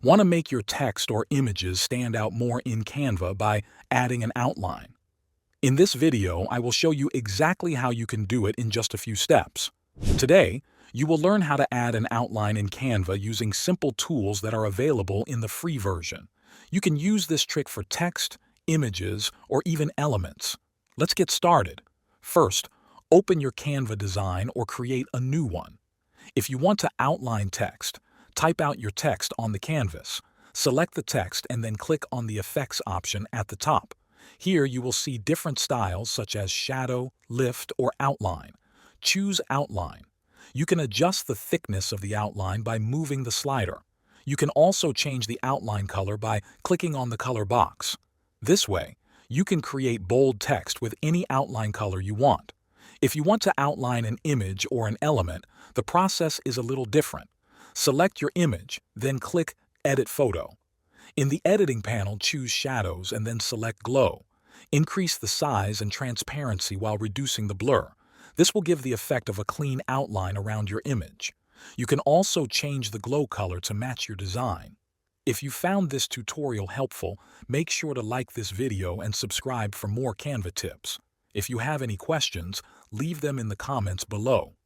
Want to make your text or images stand out more in Canva by adding an outline. In this video, I will show you exactly how you can do it in just a few steps. Today, you will learn how to add an outline in Canva using simple tools that are available in the free version. You can use this trick for text, images, or even elements. Let's get started. First, open your Canva design or create a new one. If you want to outline text, type out your text on the canvas. Select the text and then click on the Effects option at the top. Here you will see different styles such as shadow, lift, or outline. Choose Outline. You can adjust the thickness of the outline by moving the slider. You can also change the outline color by clicking on the color box. This way, you can create bold text with any outline color you want. If you want to outline an image or an element, the process is a little different. Select your image, then click Edit Photo. In the editing panel, choose Shadows and then select Glow. Increase the size and transparency while reducing the blur. This will give the effect of a clean outline around your image. You can also change the glow color to match your design. If you found this tutorial helpful, make sure to like this video and subscribe for more Canva tips. If you have any questions, leave them in the comments below.